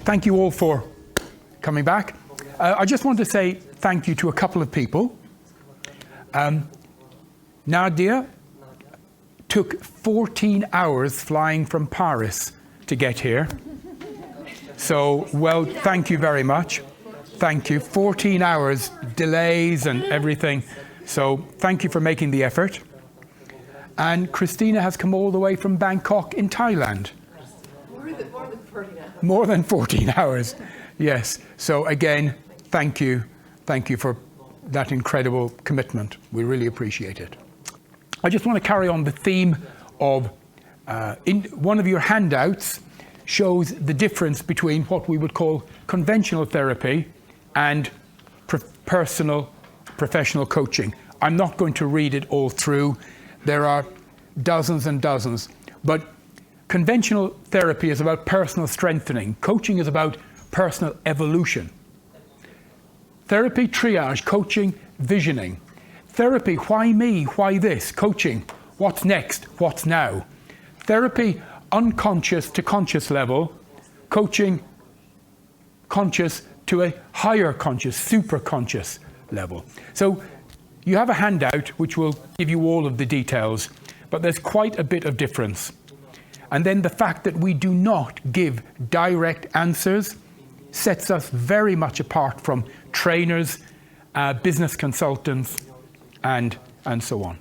thank you all for coming back. I just want to say thank you to a couple of people. Nadia took 14 hours flying from Paris to get here. So, well, thank you very much. Thank you. 14 hours, delays and everything. So thank you for making the effort. And Christina has come all the way from Bangkok in Thailand. More than 14 hours. More than 14 hours, yes. So again, thank you. Thank you for that incredible commitment. We really appreciate it. I just want to carry on the theme of, in one of your handouts shows the difference between what we would call conventional therapy and professional coaching. I'm not going to read it all through. There are dozens and dozens. But conventional therapy is about personal strengthening. Coaching is about personal evolution. Therapy, triage. Coaching, visioning. Therapy, why me? Why this? Coaching, what's next? What's now? Therapy, unconscious to conscious level. Coaching, conscious to a higher conscious, super conscious level. So you have a handout which will give you all of the details, but there's quite a bit of difference. And then the fact that we do not give direct answers sets us very much apart from trainers, business consultants, and so on.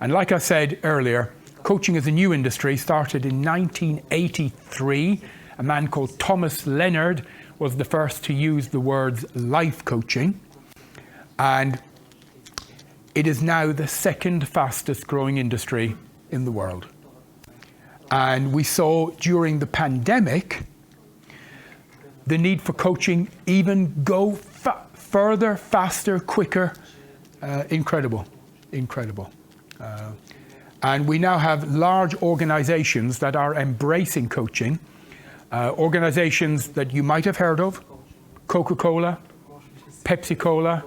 And like I said earlier, coaching is a new industry, started in 1983. A man called Thomas Leonard was the first to use the words life coaching. And it is now the second fastest growing industry in the world. And we saw during the pandemic, the need for coaching even go further, faster, quicker. Incredible. And we now have large organizations that are embracing coaching. Organizations that you might have heard of: Coca-Cola, Pepsi-Cola,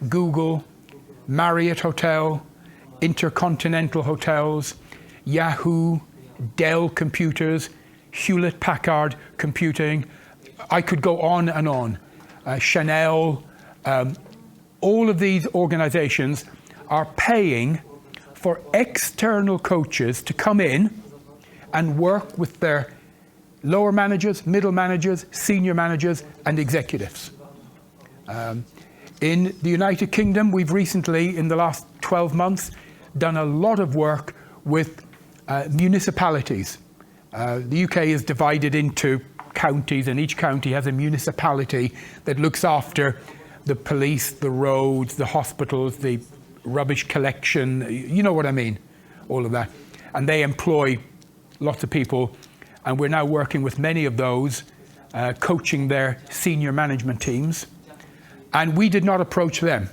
Google, Marriott Hotel, Intercontinental Hotels, Yahoo, Dell Computers, Hewlett-Packard Computing. I could go on and on. Chanel. All of these organizations are paying for external coaches to come in and work with their lower managers, middle managers, senior managers, and executives. In the United Kingdom, we've recently, in the last 12 months, done a lot of work with municipalities. The UK is divided into counties, and each county has a municipality that looks after the police, the roads, the hospitals, the rubbish collection, you know what I mean, all of that. And they employ lots of people, and we're now working with many of those, coaching their senior management teams. And we did not approach them.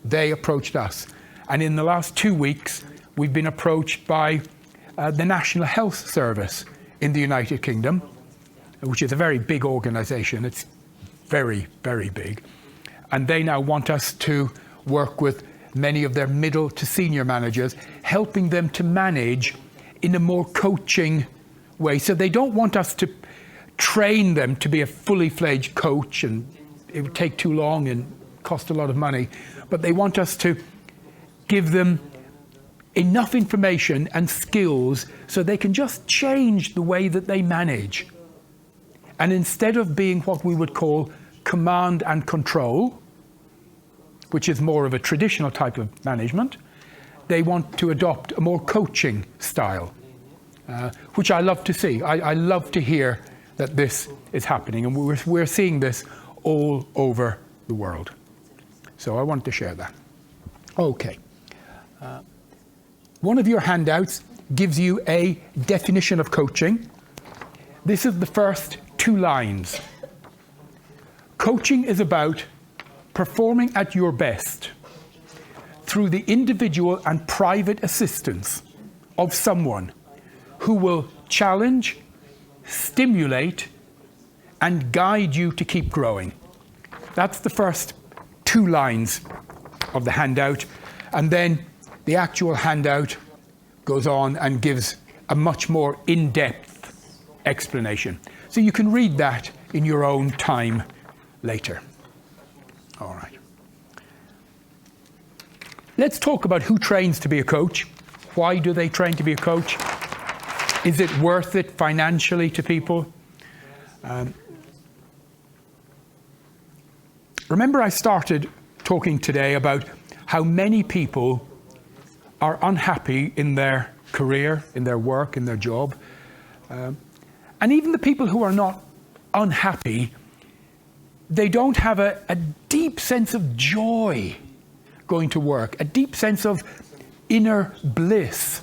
They approached us. And in the last 2 weeks, we've been approached by the National Health Service in the United Kingdom, which is a very big organization. It's very, very big. And they now want us to work with many of their middle to senior managers, helping them to manage in a more coaching way. So they don't want us to train them to be a fully fledged coach, and it would take too long and cost a lot of money. But they want us to give them enough information and skills so they can just change the way that they manage. And instead of being what we would call command and control, which is more of a traditional type of management, they want to adopt a more coaching style, which I love to see. I love to hear that this is happening, and we're seeing this all over the world. So I wanted to share that. Okay. One of your handouts gives you a definition of coaching. This is the first 2 lines. Coaching is about performing at your best through the individual and private assistance of someone who will challenge, stimulate, and guide you to keep growing. That's the first 2 lines of the handout. And then the actual handout goes on and gives a much more in-depth explanation. So you can read that in your own time later. All right. Let's talk about who trains to be a coach. Why do they train to be a coach? Is it worth it financially to people? Remember, I started talking today about how many people are unhappy in their career, in their work, in their job. And even the people who are not unhappy, they don't have a deep sense of joy going to work, a deep sense of inner bliss.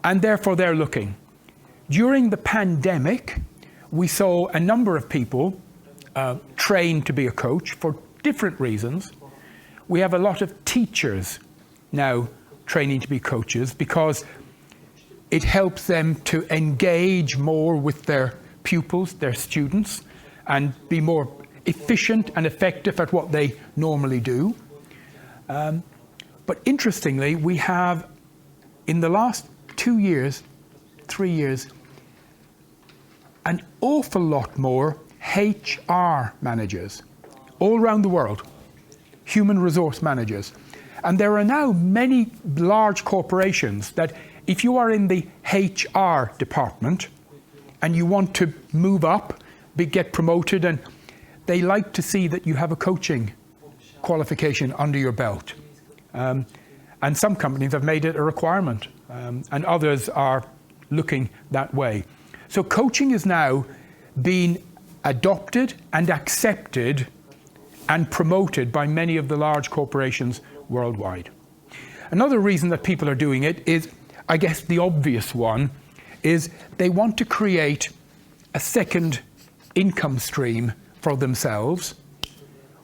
And therefore they're looking. During the pandemic, we saw a number of people trained to be a coach for different reasons. We have a lot of teachers now training to be coaches because it helps them to engage more with their pupils, their students, and be more efficient and effective at what they normally do. But interestingly, we have, in the last 2 years, 3 years, an awful lot more HR managers all around the world, human resource managers. And there are now many large corporations that if you are in the HR department and you want to move up, get promoted, and they like to see that you have a coaching qualification under your belt. And some companies have made it a requirement, and others are looking that way. So coaching is now being adopted and accepted and promoted by many of the large corporations worldwide. Another reason that people are doing it is, I guess the obvious one, is they want to create a second income stream for themselves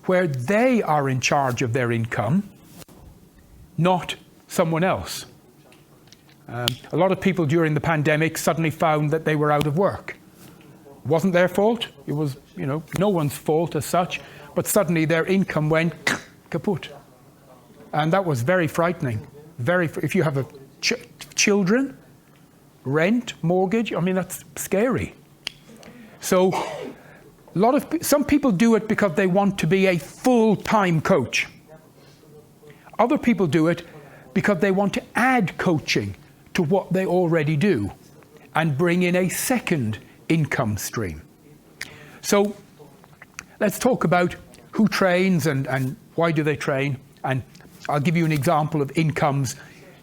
where they are in charge of their income, not someone else. A lot of people during the pandemic suddenly found that they were out of work. It wasn't their fault. It was, no one's fault as such, but suddenly their income went kaput. And that was very frightening. If you have children, rent, mortgage, that's scary. So some people do it because they want to be a full-time coach. Other people do it because they want to add coaching to what they already do and bring in a second income stream. So let's talk about who trains and why do they train. And I'll give you an example of incomes.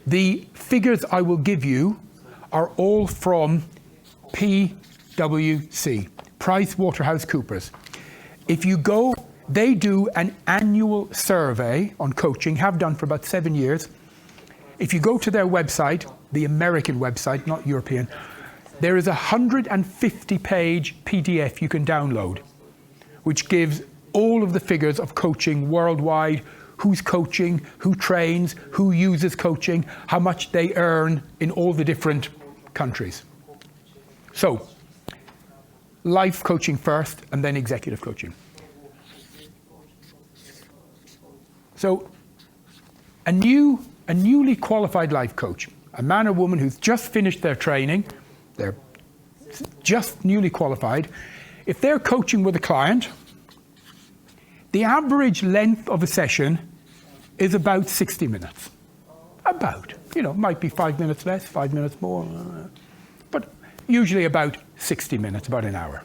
The figures I will give you are all from PwC, PricewaterhouseCoopers. If you go, they do an annual survey on coaching, have done for about 7 years. If you go to their website, the American website, not European, there is a 150-page PDF you can download, which gives all of the figures of coaching worldwide, who's coaching, who trains, who uses coaching, how much they earn in all the different countries. So, life coaching first, and then executive coaching. So, a newly qualified life coach, a man or woman who's just finished their training, they're just newly qualified, if they're coaching with a client, the average length of a session is about 60 minutes. About. Might be 5 minutes less, 5 minutes more, but usually about 60 minutes, about an hour.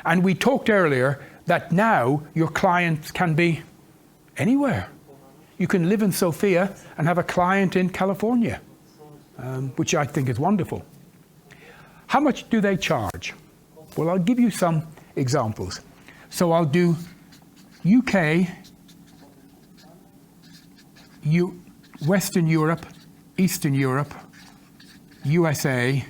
And we talked earlier that now your clients can be anywhere. You can live in Sofia and have a client in California, which I think is wonderful. How much do they charge? Well, I'll give you some examples. So I'll do UK, Western Europe, Eastern Europe, USA.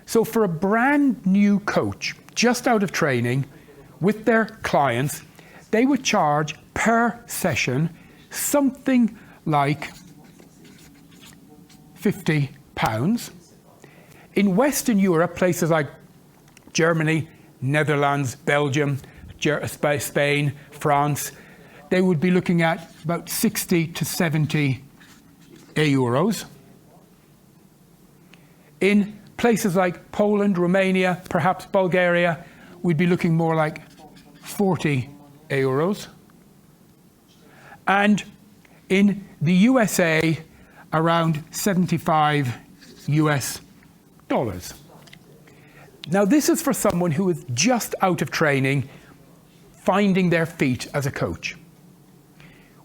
So for a brand new coach, just out of training, with their clients, they would charge per session something like £50. In Western Europe, places like Germany, Netherlands, Belgium, Spain, France, they would be looking at about 60 to 70 euros. In places like Poland, Romania, perhaps Bulgaria, we'd be looking more like 40 euros. And in the USA, around 75 US dollars. Now, this is for someone who is just out of training, finding their feet as a coach.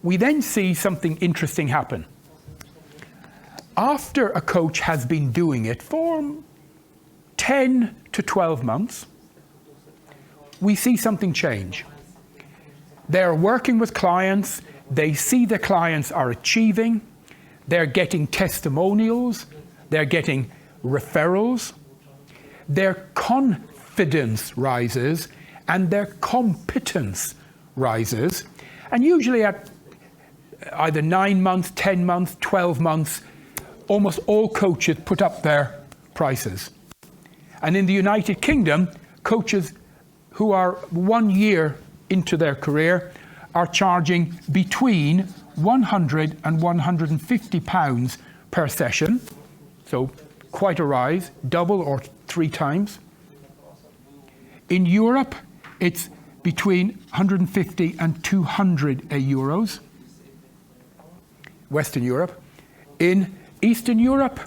We then see something interesting happen. After a coach has been doing it for 10 to 12 months, we see something change. They're working with clients, they see the clients are achieving, they're getting testimonials, they're getting referrals, their confidence rises, and their competence rises. And usually at either 9 months, 10 months, 12 months, almost all coaches put up their prices. And in the United Kingdom, coaches who are 1 year into their career are charging between £100 and £150 per session. So quite a rise, double or 3 times. In Europe, it's between 150 and 200 euros. Western Europe. In Eastern Europe,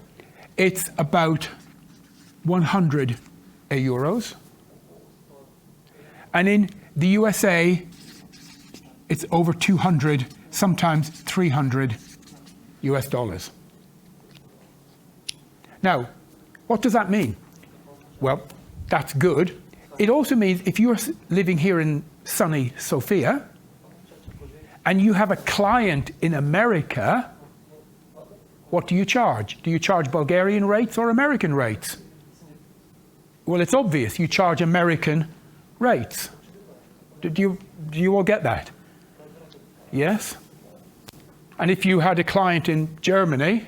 it's about 100 euros. And in the USA, it's over 200, sometimes 300 US dollars. Now, what does that mean? Well, that's good. It also means if you're living here in sunny Sofia and you have a client in America, what do you charge? Do you charge Bulgarian rates or American rates? Well, it's obvious. You charge American rates. Do you all get that? Yes? And if you had a client in Germany,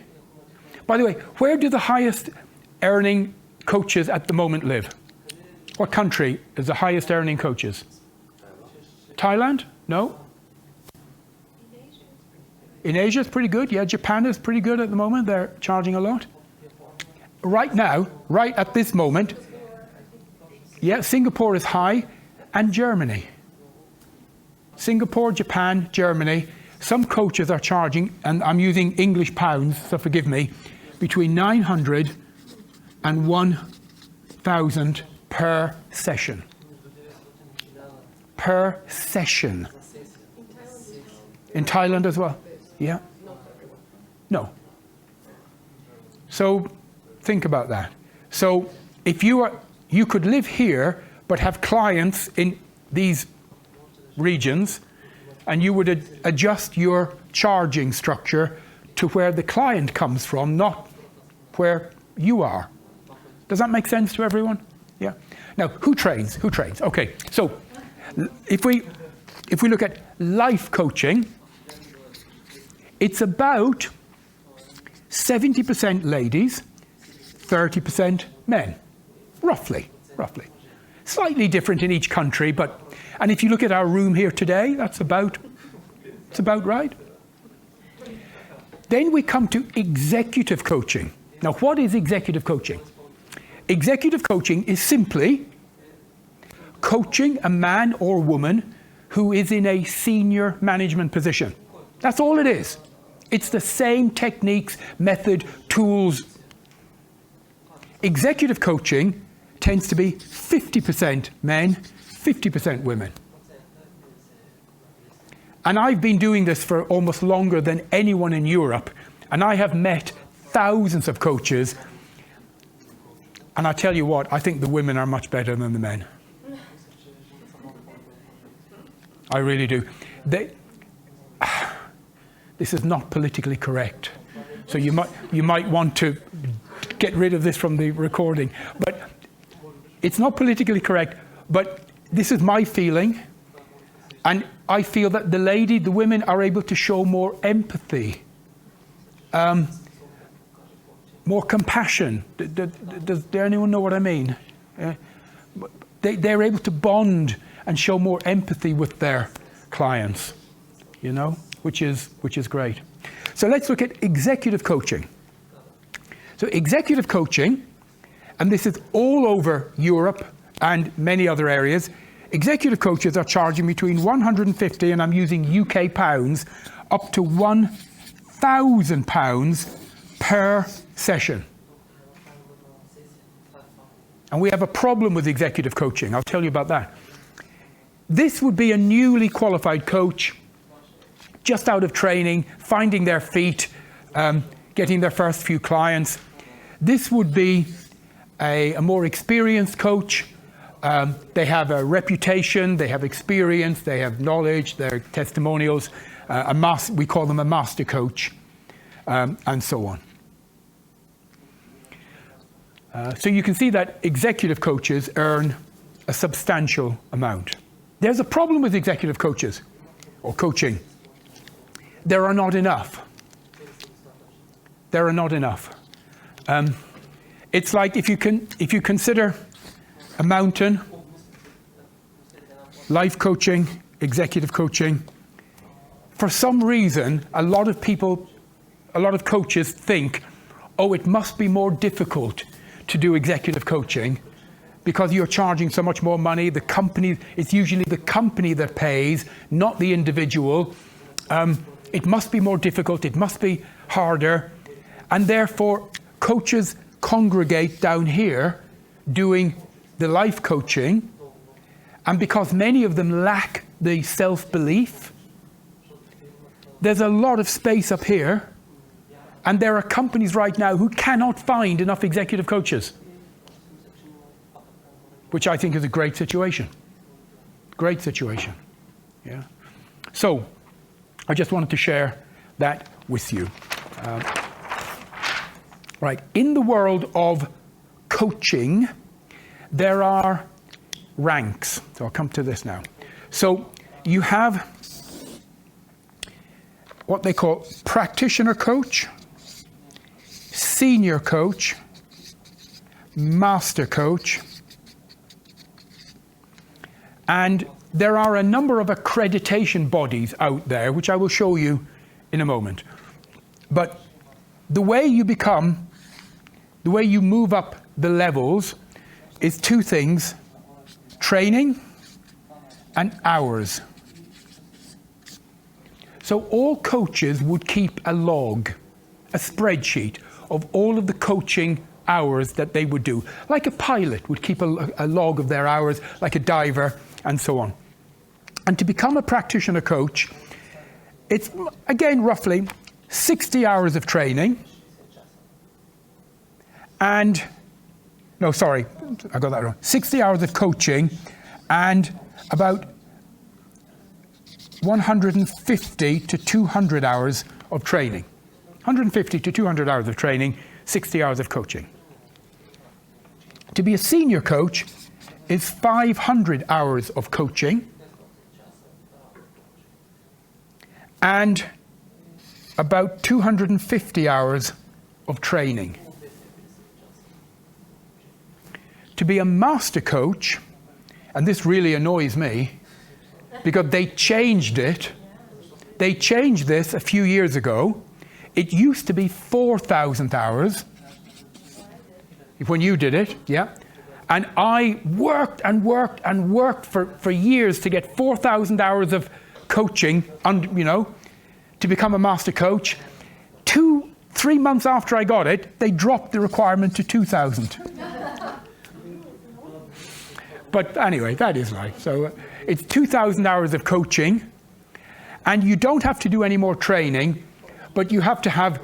by the way, where do the highest earning coaches at the moment live? What country is the highest earning coaches? Thailand? No? In Asia it's pretty good. Yeah, Japan is pretty good at the moment. They're charging a lot. Right now, right at this moment, yeah, Singapore is high, and Germany. Singapore, Japan, Germany. Some coaches are charging, and I'm using English pounds, so forgive me, between 900 and 1,000 per session. Per session. In Thailand as well? Yeah? No. So think about that. So if you could live here but have clients in these regions, and you would adjust your charging structure to where the client comes from, not where you are. Does that make sense to everyone? Yeah. Now, who trains? Who trains? Okay. So if we look at life coaching, it's about 70% ladies, 30% men, roughly. Slightly different in each country, and if you look at our room here today, it's about right. Then we come to executive coaching. Now, what is executive coaching? Executive coaching is simply coaching a man or woman who is in a senior management position. That's all it is. It's the same techniques, method, tools. Executive coaching tends to be 50% men, 50% women. And I've been doing this for almost longer than anyone in Europe, and I have met thousands of coaches, and I tell you what, I think the women are much better than the men. I really do. This is not politically correct, so you might want to get rid of this from the recording, but it's not politically correct, but this is my feeling, and I feel that the women are able to show more empathy, more compassion. Does anyone know what I mean? They're able to bond and show more empathy with their clients, you know, which is great. So let's look at executive coaching. So executive coaching, and this is all over Europe and many other areas, executive coaches are charging between 150, and I'm using UK pounds, up to £1,000 per session. And we have a problem with executive coaching. I'll tell you about that. This would be a newly qualified coach, just out of training, finding their feet, getting their first few clients. This would be a more experienced coach. They have a reputation, they have experience, they have knowledge, their testimonials. We call them a master coach, and so on. So you can see that executive coaches earn a substantial amount. There's a problem with executive coaches, or coaching. There are not enough. There are not enough. It's like if you consider a mountain, life coaching, executive coaching, for some reason, a lot of coaches think, oh, it must be more difficult to do executive coaching because you're charging so much more money. It's usually the company that pays, not the individual. It must be more difficult, it must be harder. And therefore, coaches congregate down here doing the life coaching. And because many of them lack the self-belief, there's a lot of space up here. And there are companies right now who cannot find enough executive coaches, which I think is a great situation. Great situation. Yeah. So, I just wanted to share that with you. Right. In the world of coaching, there are ranks. So I'll come to this now. So you have what they call practitioner coach, senior coach, master coach, and there are a number of accreditation bodies out there, which I will show you in a moment. But the way you move up the levels is two things: training and hours. So all coaches would keep a log, a spreadsheet of all of the coaching hours that they would do. Like a pilot would keep a log of their hours, like a diver, and so on. And to become a practitioner coach, it's, again, roughly 60 hours of training. And, no, sorry, I got that wrong. 60 hours of coaching and about 150 to 200 hours of training. 150 to 200 hours of training, 60 hours of coaching. To be a senior coach is 500 hours of coaching and about 250 hours of training. To be a master coach, and this really annoys me, because they changed it. They changed this a few years ago. It used to be 4,000 hours when you did it, yeah. And I worked and worked and worked for years to get 4,000 hours of coaching, to become a master coach. 3 months after I got it, they dropped the requirement to 2,000. But anyway, that is life. So it's 2,000 hours of coaching, and you don't have to do any more training, but you have to have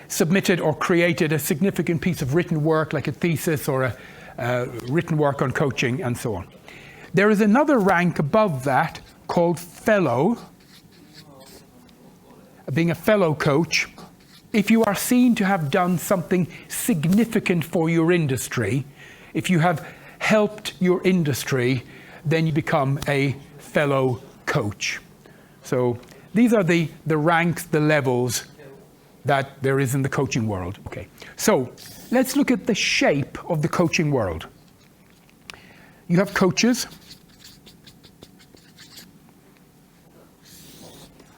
submitted or created a significant piece of written work, like a thesis or a written work on coaching, and so on. There is another rank above that called fellow. Being a fellow coach, if you are seen to have done something significant for your industry, if you have helped your industry, then you become a fellow coach. So these are the ranks, the levels that there is in the coaching world. Okay, so let's look at the shape of the coaching world. You have coaches.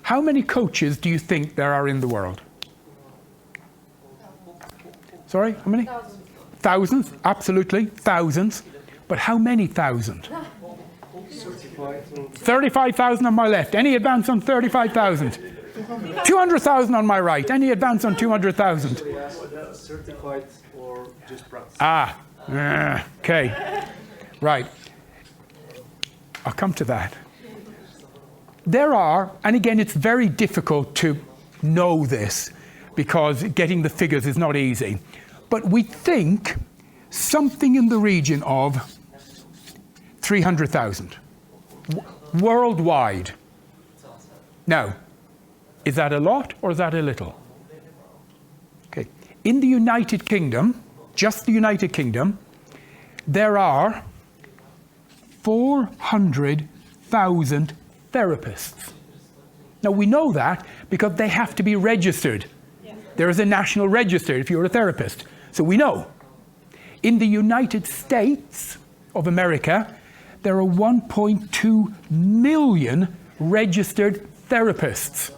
How many coaches do you think there are in the world? Sorry, how many? Thousands, absolutely, thousands. But how many thousand? 35,000 on my left. Any advance on 35,000? 200,000 on my right. Any advance on 200,000? Certified or just practice? Okay. Right. I'll come to that. There are, and again, it's very difficult to know this because getting the figures is not easy. But we think something in the region of 300,000 worldwide. Now, is that a lot or is that a little? Okay. In the United Kingdom, just the United Kingdom, there are 400,000 therapists. Now, we know that because they have to be registered. There is a national register if you're a therapist. So we know. In the United States of America, there are 1.2 million registered therapists.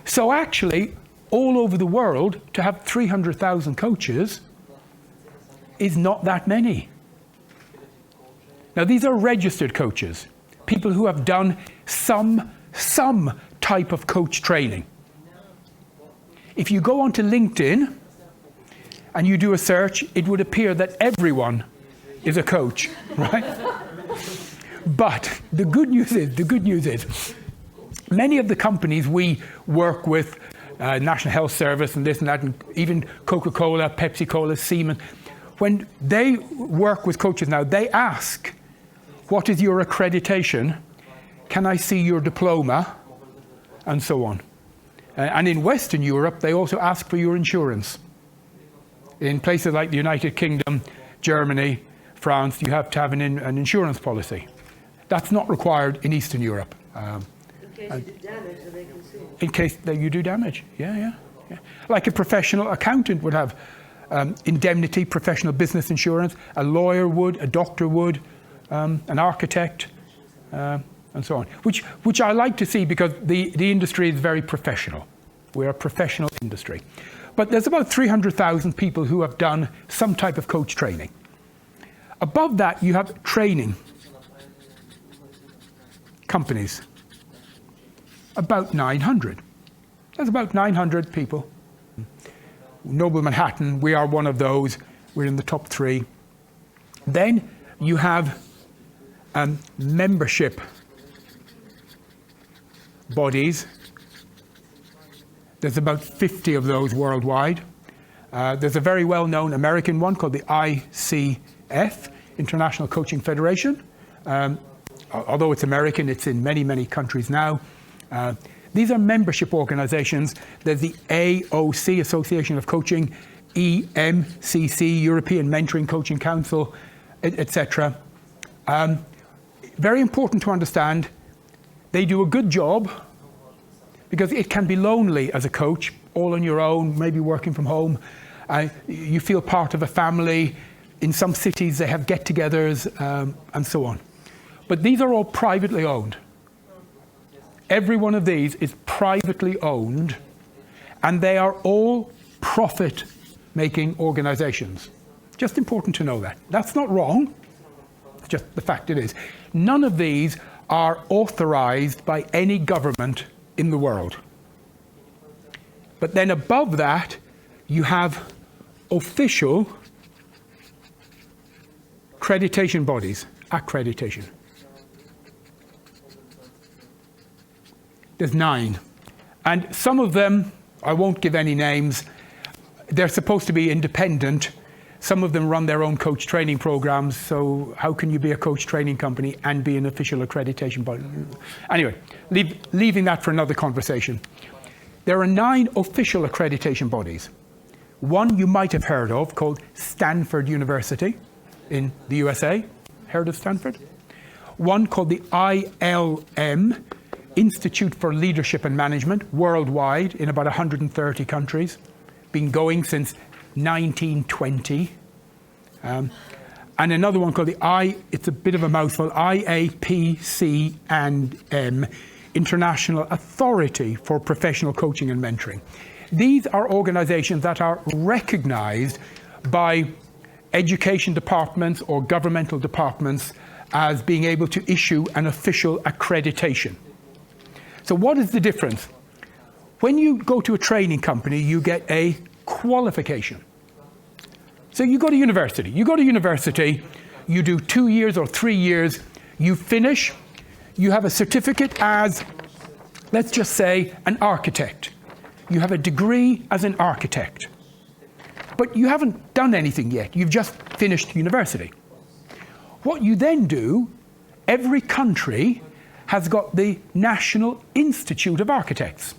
So actually, all over the world, to have 300,000 coaches is not that many. Now, these are registered coaches, people who have done some type of coach training. If you go onto LinkedIn and you do a search, it would appear that everyone is a coach, right? But the good news is, many of the companies we work with, National Health Service and this and that, and even Coca-Cola, Pepsi-Cola, Siemens, when they work with coaches now, they ask, what is your accreditation? Can I see your diploma? And so on. And in Western Europe, they also ask for your insurance. In places like the United Kingdom, Germany, France, you have to have an insurance policy. That's not required in Eastern Europe. In case you do damage, so they can sue. In case that you do damage, yeah. Like a professional accountant would have indemnity, professional business insurance, a lawyer would, a doctor would, an architect, and so on. Which I like to see because the industry is very professional. We're a professional industry. But there's about 300,000 people who have done some type of coach training. Above that, you have training companies. About 900. There's about 900 people. Noble Manhattan, we are one of those. We're in the top 3. Then you have membership bodies. There's about 50 of those worldwide. There's a very well-known American one called the ICF, International Coaching Federation. Although it's American, it's in many, many countries now. These are membership organizations. There's the AOC, Association of Coaching, EMCC, European Mentoring Coaching Council, etc. Very important to understand, they do a good job because it can be lonely as a coach, all on your own, maybe working from home. You feel part of a family. In some cities, they have get-togethers and so on. But these are all privately owned. Every one of these is privately owned, and they are all profit-making organizations. Just important to know that. That's not wrong. It's just the fact it is. None of these are authorized by any government in the world. But then above that, you have official accreditation bodies. Accreditation. There's 9. And some of them, I won't give any names, they're supposed to be independent. Some of them run their own coach training programs, so how can you be a coach training company and be an official accreditation body? Anyway, leaving that for another conversation. There are 9 official accreditation bodies. One you might have heard of called Stanford University in the USA. Heard of Stanford? One called the ILM, Institute for Leadership and Management, worldwide in about 130 countries. Been going since 1920. And another one called it's a bit of a mouthful, IAPC&M, International Authority for Professional Coaching and Mentoring. These are organizations that are recognized by education departments or governmental departments as being able to issue an official accreditation. So what is the difference? When you go to a training company, you get a qualification. So you go to university. You do 2 years or 3 years, you finish, you have a certificate as, let's just say, an architect. You have a degree as an architect. But you haven't done anything yet. You've just finished university. What you then do, every country has got the National Institute of Architects,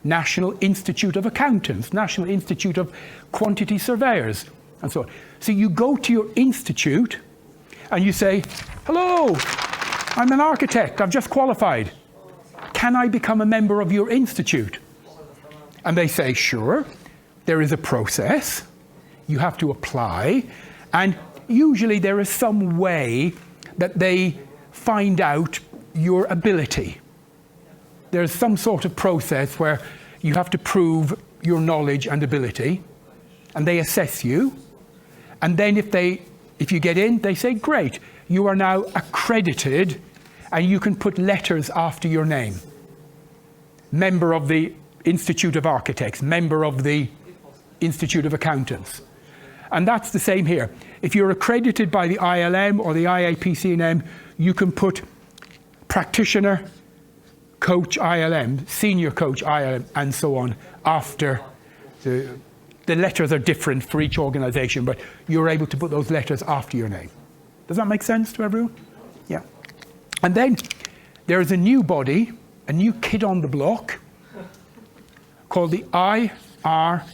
National Institute of Accountants, National Institute of Quantity Surveyors, and so on. So you go to your institute and you say, hello, I'm an architect, I've just qualified. Can I become a member of your institute? And they say, sure. There is a process. You have to apply. And usually there is some way that they find out your ability. There's some sort of process where you have to prove your knowledge and ability, and they assess you. And then if you get in, they say, great, you are now accredited, and you can put letters after your name. Member of the Institute of Architects, member of the Institute of Accountants. And that's the same here. If you're accredited by the ILM or the IAPCNM, you can put practitioner, coach ILM, senior coach ILM, and so on after. The letters are different for each organization, but you're able to put those letters after your name. Does that make sense to everyone? Yeah. And then there is a new body, a new kid on the block, called the IRCM.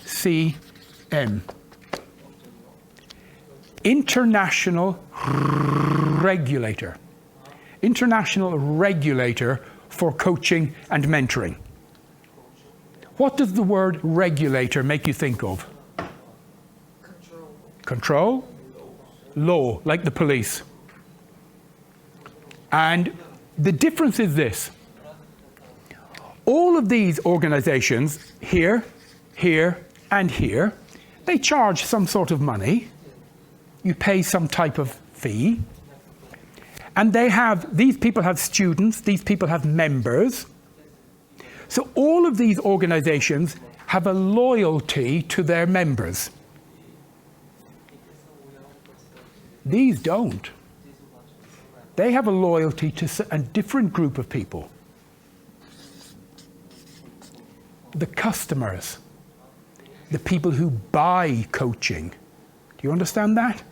International Regulator. International Regulator for Coaching and Mentoring. What does the word regulator make you think of? Control? Law, like the police. And the difference is this. All of these organizations, here, and here, they charge some sort of money. You pay some type of fee. And these people have students, these people have members. So all of these organizations have a loyalty to their members. These don't. They have a loyalty to a different group of people. The customers, the people who buy coaching. Do you understand that?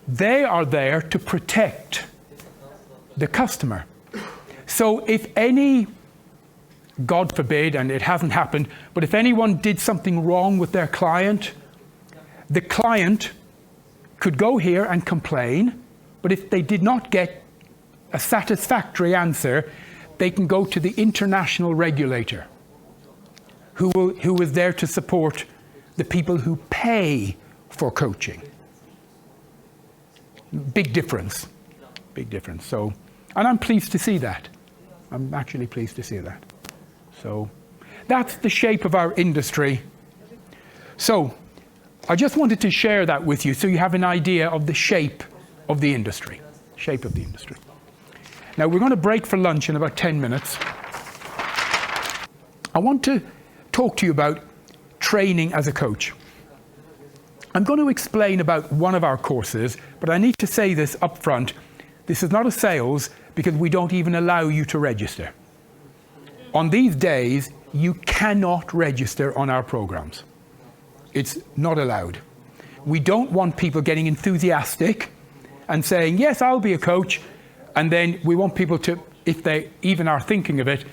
They are there to protect the customer. So if any, God forbid, and it hasn't happened, but if anyone did something wrong with their client, the client could go here and complain, but if they did not get a satisfactory answer, they can go to the international regulator, who is there to support the people who pay for coaching. Big difference. Big difference. So, and I'm pleased to see that. I'm actually pleased to see that. So that's the shape of our industry. So I just wanted to share that with you so you have an idea of the shape of the industry. Shape of the industry. Now we're going to break for lunch in about 10 minutes. I want to talk to you about training as a coach. I'm going to explain about one of our courses, but I need to say this up front. This is not a sales because we don't even allow you to register. On these days, you cannot register on our programs. It's not allowed. We don't want people getting enthusiastic and saying, yes, I'll be a coach. And then we want people to, if they even are thinking of it,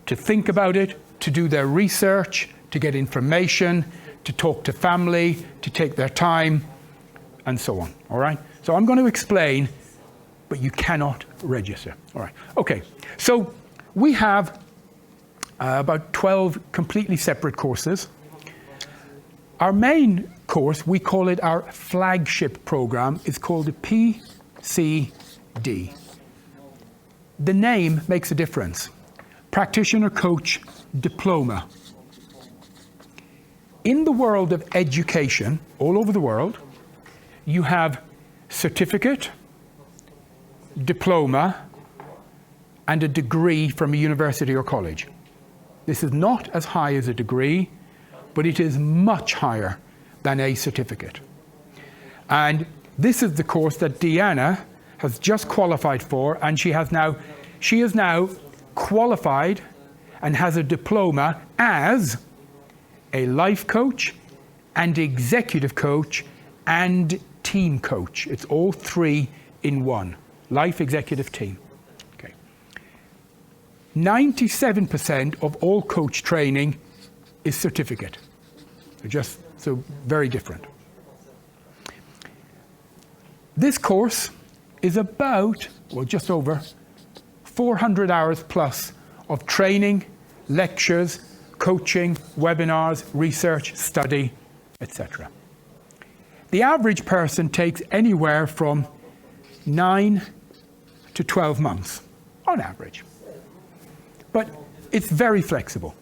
to think about it, to do their research, to get information, to talk to family, to take their time, and so on. All right? So I'm going to explain, but you cannot register. All right. Okay. So we have about 12 completely separate courses. Our main course, we call it our flagship program. It's called the PCD. The name makes a difference. Practitioner Coach Diploma. in the world of education, all over the world, you have certificate, diploma, and a degree from a university or college. This is not as high as a degree, but it is much higher than a certificate. And this is the course that Deanna has just qualified for, and she is now qualified and has a diploma as a life coach and executive coach and team coach. It's all three in one. Life, executive, team. Okay. 97% of all coach training is certificate. So very different. This course is about, well, just over 400 hours plus of training, lectures, coaching, webinars, research, study, etc. The average person takes anywhere from 9 to 12 months, on average. But it's very flexible.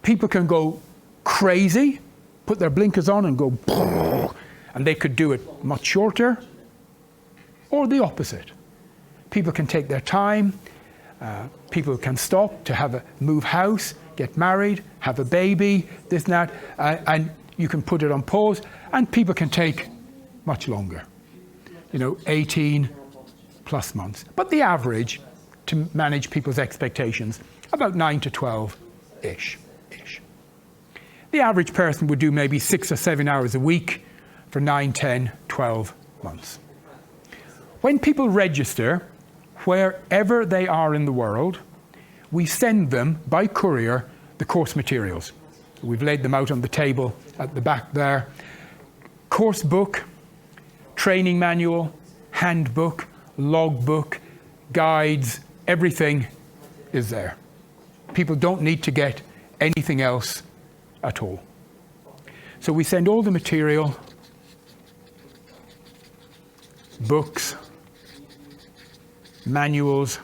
People can go crazy, put their blinkers on and go, and they could do it much shorter, or the opposite. People can take their time, people can stop to move house, get married, have a baby, this and that, and you can put it on pause, and people can take much longer, 18 plus months. But the average, to manage people's expectations, about 9 to 12-ish. The average person would do maybe 6 or 7 hours a week for 9, 10, 12 months. When people register, wherever they are in the world, we send them by courier the course materials. We've laid them out on the table at the back there. Course book, training manual, handbook, logbook, guides, everything is there. People don't need to get anything else at all. So we send all the material, books, manuals.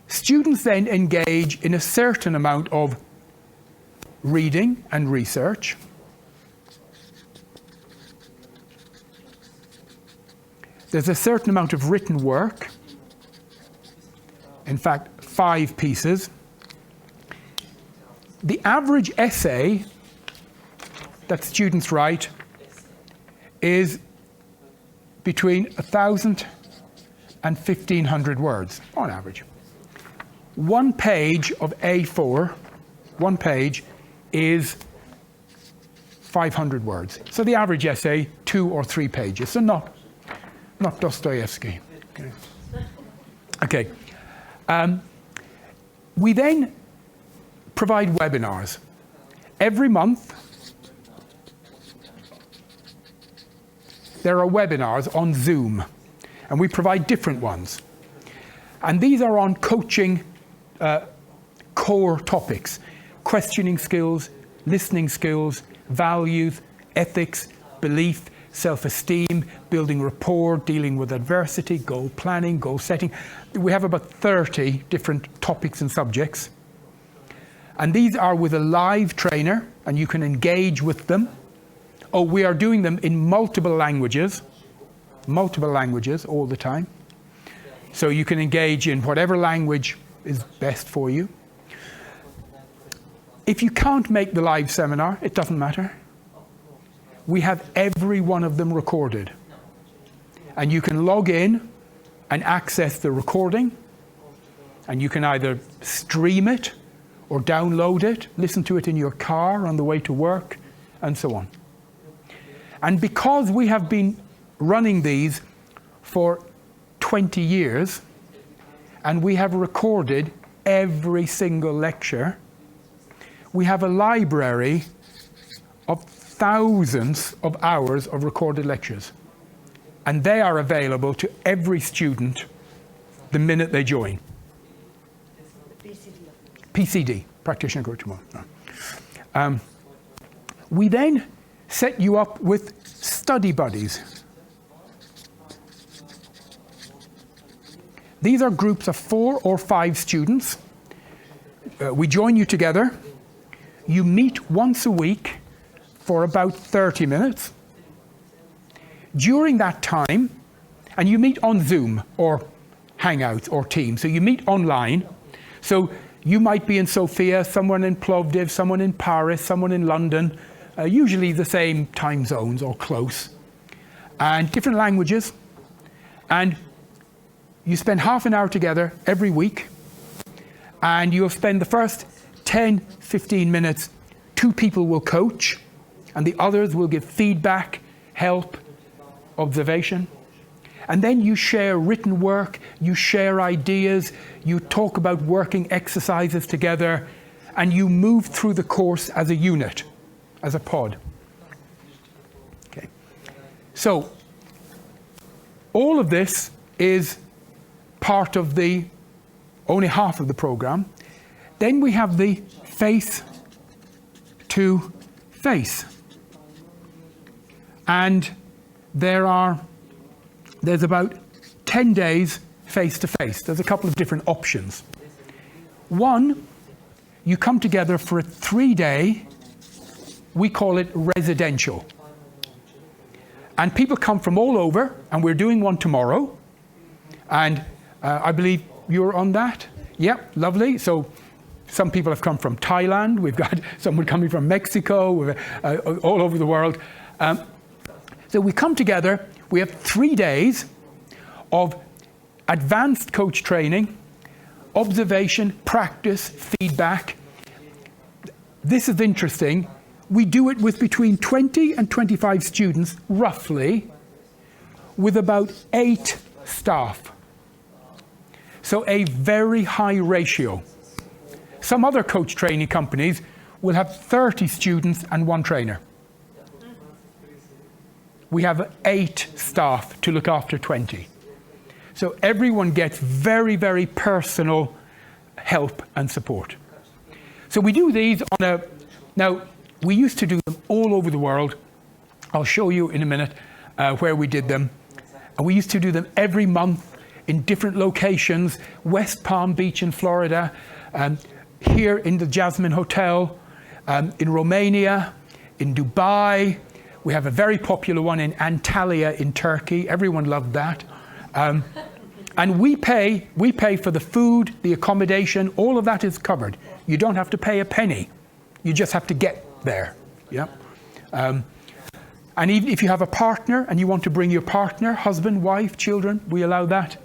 Students then engage in a certain amount of reading and research. There's a certain amount of written work. In fact, 5 pieces. The average essay that students write is between 1,000 and 1,500 words on average. 1 page of A4, 1 page is 500 words. So the average essay, 2 or 3 pages. So not Dostoevsky. Okay. We then provide webinars. Every month, there are webinars on Zoom, and we provide different ones. And these are on coaching core topics: questioning skills, listening skills, values, ethics, belief, self-esteem, building rapport, dealing with adversity, goal planning, goal setting. We have about 30 different topics and subjects. And these are with a live trainer, and you can engage with them. Oh, we are doing them in multiple languages all the time. So you can engage in whatever language is best for you. If you can't make the live seminar, it doesn't matter. We have every one of them recorded. And you can log in and access the recording, and you can either stream it or download it, listen to it in your car on the way to work, and so on. And because we have been running these for 20 years, and we have recorded every single lecture, we have a library of thousands of hours of recorded lectures. And they are available to every student the minute they join. PCD, Practitioner Coaching. We then set you up with study buddies. These are groups of 4 or 5 students. We join you together You meet once a week for about 30 minutes. During that time, and you meet on Zoom or Hangouts or Teams, so you meet online. So you might be in Sofia, someone in Plovdiv, someone in Paris, someone in London, usually the same time zones or close, and different languages. And you spend half an hour together every week, and you'll spend the first 10, 15 minutes, two people will coach, and the others will give feedback, help, observation. And then you share written work, you share ideas, you talk about working exercises together, and you move through the course as a unit, as a pod. Okay. So, all of this is part of only half of the program. Then we have the face-to-face. And there's about 10 days face-to-face. There's a couple of different options. One, you come together for a 3-day, we call it residential. And people come from all over, and we're doing one tomorrow. And I believe you're on that? Yep, lovely. So some people have come from Thailand. We've got someone coming from Mexico, all over the world. So we come together. We have 3 days of advanced coach training, observation, practice, feedback. This is interesting. We do it with between 20 and 25 students, roughly, with about 8 staff. So a very high ratio. Some other coach training companies will have 30 students and 1 trainer. We have 8 staff to look after 20. So everyone gets very, very personal help and support. So we do these now we used to do them all over the world. I'll show you in a minute where we did them. And we used to do them every month in different locations, West Palm Beach in Florida, here in the Jasmine Hotel, in Romania, in Dubai. We have a very popular one in Antalya in Turkey. Everyone loved that. And we pay for the food, the accommodation, all of that is covered. You don't have to pay a penny. You just have to get there. Yeah. And even if you have a partner and you want to bring your partner, husband, wife, children, we allow that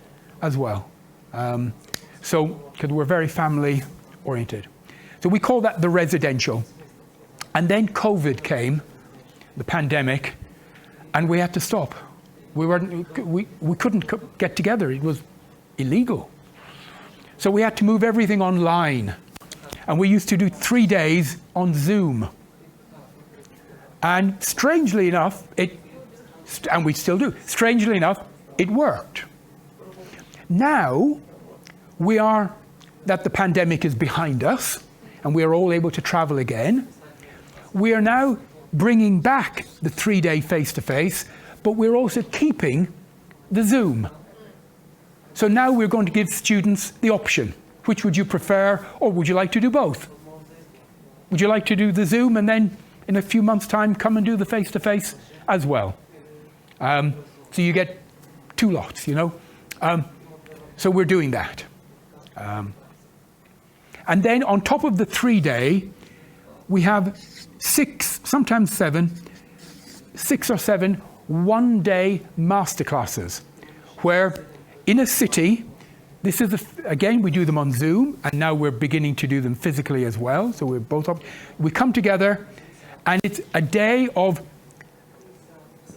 as well. So, because we're very family oriented. So we call that the residential. And then COVID came, the pandemic, and we had to stop. We couldn't get together. It was illegal. So we had to move everything online. And we used to do 3 days on Zoom. And strangely enough, and we still do, strangely enough, it worked. Now, that the pandemic is behind us, and we are all able to travel again, we are now bringing back the 3-day face-to-face, but we're also keeping the Zoom. So now we're going to give students the option. Which would you prefer, or would you like to do both? Would you like to do the Zoom and then in a few months' time come and do the face-to-face as well? So you get 2 lots, you know. So we're doing that. And then on top of the 3-day, we have 6, sometimes 7, 6 or 7 one-day masterclasses, where in a city, this is, again, we do them on Zoom, and now we're beginning to do them physically as well, so we're both up. We come together, and it's a day of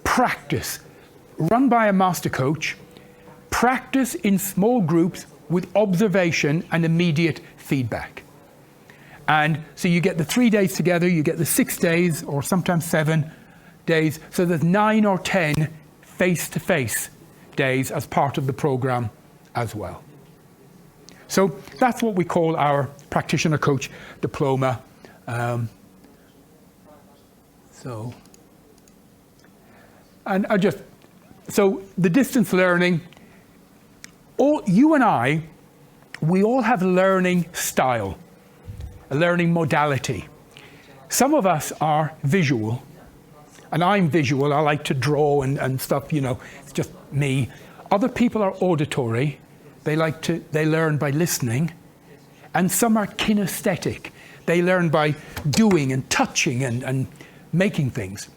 practice, run by a master coach, practice in small groups with observation and immediate feedback. And so you get the 3 days together, you get the 6 days, or sometimes 7 days, so there's 9 or 10 face-to-face days as part of the program as well. So that's what we call our practitioner coach diploma. So the distance learning, you and I, we all have learning style, a learning modality. Some of us are visual, and I'm visual. I like to draw and stuff, you know, it's just me. Other people are auditory. They learn by listening. And some are kinesthetic. They learn by doing and touching and making things.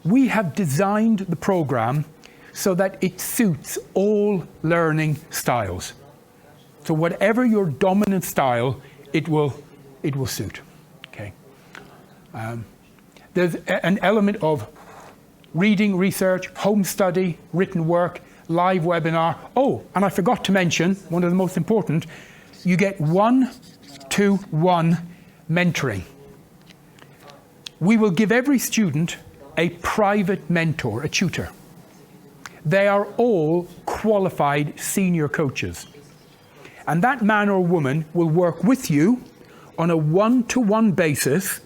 We have designed the program so that it suits all learning styles. So whatever your dominant style, it will suit. Okay. There's an element of reading, research, home study, written work, live webinar. Oh, and I forgot to mention, one of the most important, you get 1-to-1 mentoring. We will give every student a private mentor, a tutor. They are all qualified senior coaches. And that man or woman will work with you on a 1-to-1 basis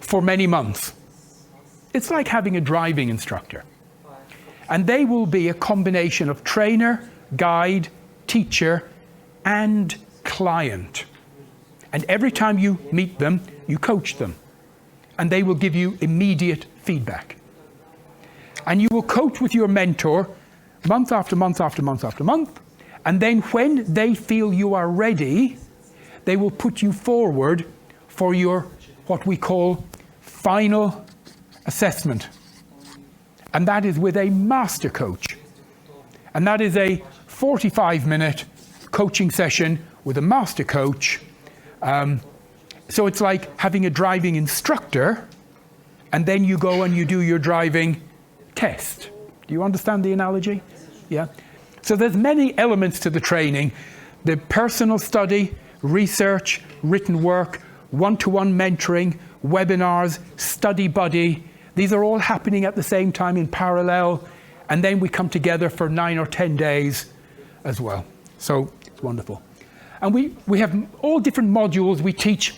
for many months. It's like having a driving instructor. And they will be a combination of trainer, guide, teacher, and client. And every time you meet them, you coach them. And they will give you immediate feedback. And you will coach with your mentor month after month after month after month. And then when they feel you are ready, they will put you forward for your, what we call, final assessment. And that is with a master coach. And that is a 45-minute coaching session with a master coach. So it's like having a driving instructor, and then you go and you do your driving test. Do you understand the analogy? Yeah. So there's many elements to the training. The personal study, research, written work, 1-to-1 mentoring, webinars, study buddy. These are all happening at the same time in parallel. And then we come together for 9 or 10 days as well. So it's wonderful. And we have all different modules. We teach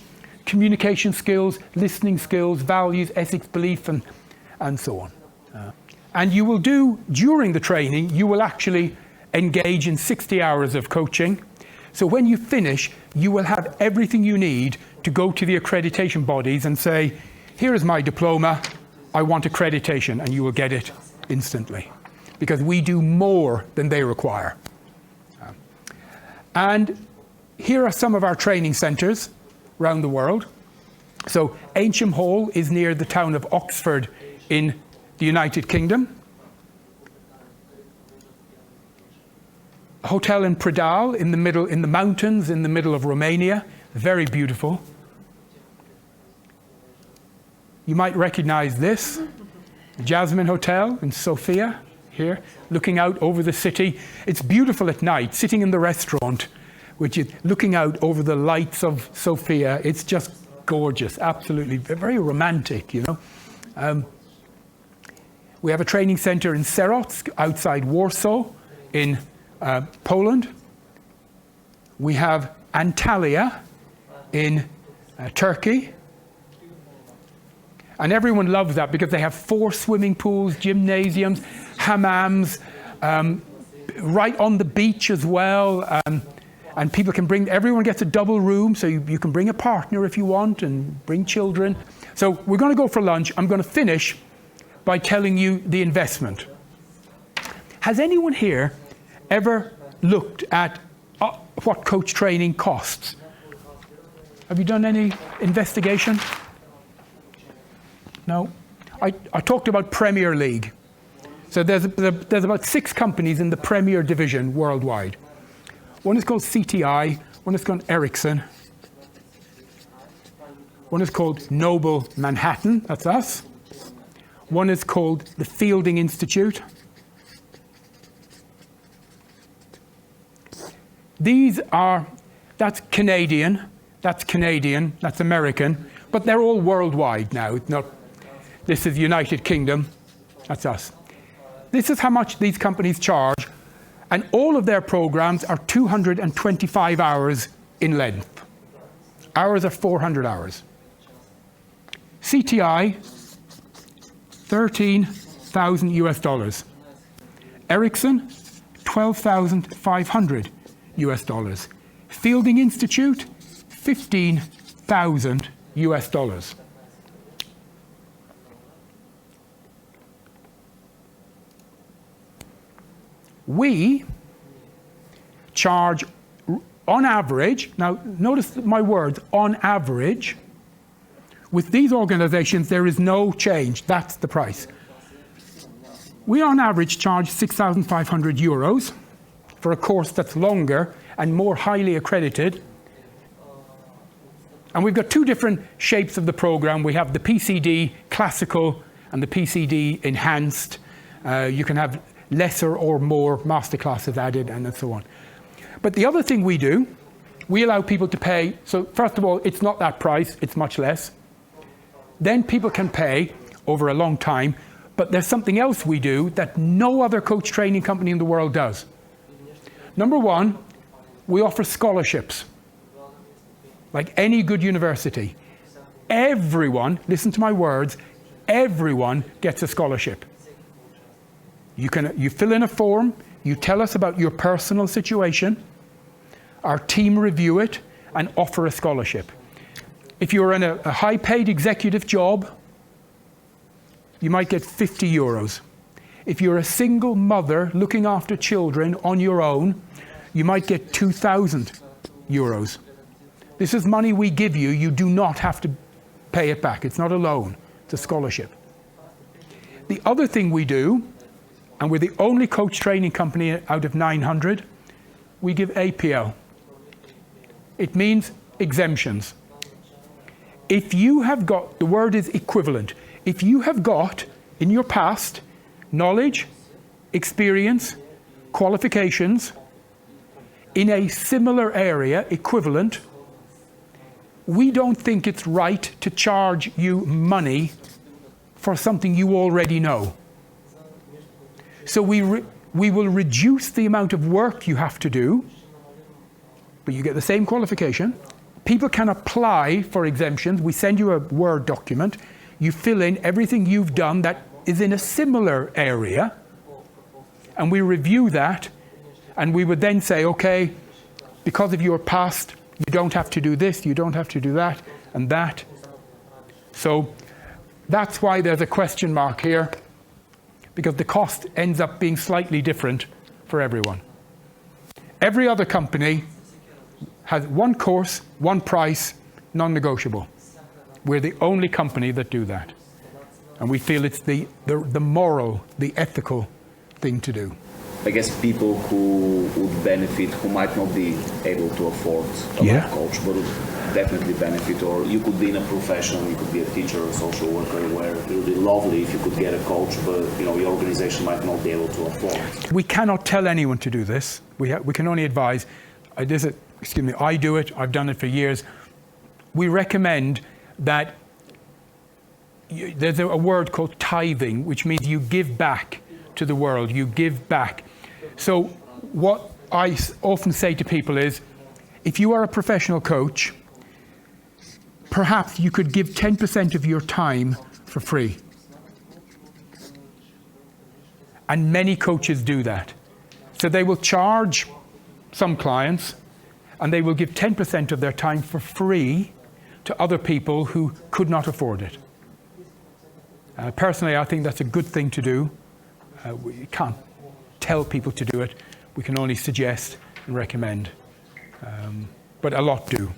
communication skills, listening skills, values, ethics, belief, and so on. And you will do, during the training, you will actually engage in 60 hours of coaching. So when you finish, you will have everything you need to go to the accreditation bodies and say, here is my diploma, I want accreditation, and you will get it instantly. Because we do more than they require. And here are some of our training centres around the world. So Ancient Hall is near the town of Oxford in the United Kingdom. A hotel in Pradal in the mountains in the middle of Romania. Very beautiful. You might recognize this. Jasmine Hotel in Sofia here, looking out over the city. It's beautiful at night, sitting in the restaurant, which is looking out over the lights of Sofia. It's just gorgeous, absolutely, very romantic, you know. We have a training center in Serotsk, outside Warsaw, in Poland. We have Antalya in Turkey. And everyone loves that because they have 4 swimming pools, gymnasiums, hammams, right on the beach as well. And people can everyone gets a double room, so you can bring a partner if you want and bring children. So we're going to go for lunch. I'm going to finish by telling you the investment. Has anyone here ever looked at what coach training costs? Have you done any investigation? No? I talked about Premier League. So there's about 6 companies in the Premier Division worldwide. One is called CTI, one is called Ericsson, one is called Noble Manhattan, that's us. One is called the Fielding Institute. That's Canadian, that's American, but they're all worldwide now. It's not, this is United Kingdom, that's us. This is how much these companies charge, and all of their programs are 225 hours in length. Ours are 400 hours. CTI, 13,000 US dollars. Ericsson, 12,500 US dollars. Fielding Institute, 15,000 US dollars. We charge, on average, now notice my words, on average, with these organizations there is no change, that's the price. We on average charge 6,500 euros for a course that's longer and more highly accredited. And we've got two different shapes of the program. We have the PCD Classical and the PCD Enhanced. You can have lesser or more masterclasses added and so on. But the other thing we do, we allow people to pay. So first of all, it's not that price, it's much less. Then people can pay over a long time. But there's something else we do that no other coach training company in the world does. Number one, we offer scholarships. Like any good university. Everyone, listen to my words, everyone gets a scholarship. You fill in a form, you tell us about your personal situation, our team review it and offer a scholarship. If you're in a high-paid executive job, you might get 50 euros. If you're a single mother looking after children on your own, you might get 2,000 euros. This is money we give you. You do not have to pay it back. It's not a loan. It's a scholarship. The other thing we do, and we're the only coach training company out of 900, we give APL. It means exemptions. If you have got, the word is equivalent, if you have got in your past knowledge, experience, qualifications in a similar area, equivalent, we don't think it's right to charge you money for something you already know. So we will reduce the amount of work you have to do, but you get the same qualification. People can apply for exemptions. We send you a Word document. You fill in everything you've done that is in a similar area, and we review that, and we would then say, okay, because of your past, you don't have to do this, you don't have to do that, and that. So that's why there's a question mark here, because the cost ends up being slightly different for everyone. Every other company has one course, one price, non-negotiable. We're the only company that do that. And we feel it's the moral, the ethical thing to do. I guess people who would benefit, who might not be able to afford a life coach, but would definitely benefit, or you could be in a profession, you could be a teacher or a social worker, where it would be lovely if you could get a coach, but your organization might not be able to afford. We cannot tell anyone to do this. We can only advise. I do it, I've done it for years. We recommend that there's a word called tithing, which means you give back to the world, you give back. So what I often say to people is, if you are a professional coach, perhaps you could give 10% of your time for free. And many coaches do that. So they will charge some clients, and they will give 10% of their time for free to other people who could not afford it. Personally, I think that's a good thing to do. We can't tell people to do it. We can only suggest and recommend. But a lot do.